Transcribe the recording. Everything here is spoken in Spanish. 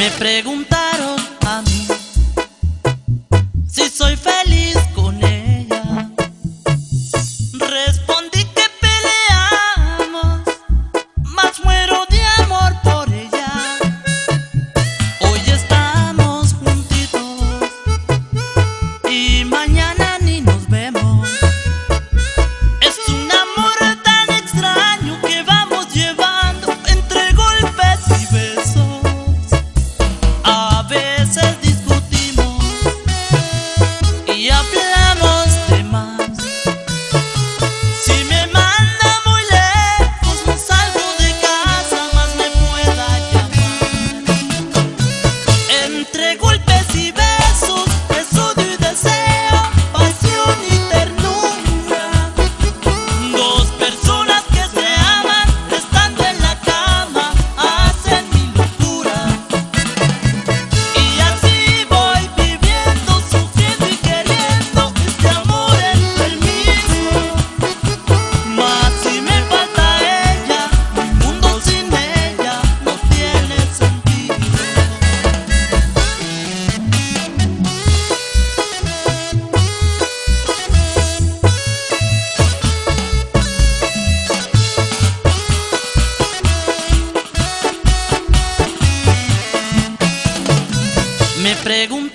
Me preguntaron a mí si soy feliz con ella. Respondí que peleamos, mas muero de amor por ella. Hoy estamos juntitos y mañana ni nos vemos. Es un amor tan extraño que vamos llevando entre golpes y besos. A veces discutimos y hablamos de más. Si me manda muy lejos, no salgo de casa, más me pueda llamar. Entre golpes y besos, es odio y deseo, pasión y ternura. Dos personas que se aman, estando en la cama, hacen mi locura. Y así voy viviendo, sufriendo y queriendo. Este amor es el mismo. Mas si me falta ella, mi mundo sin ella no tiene sentido. Me pregunto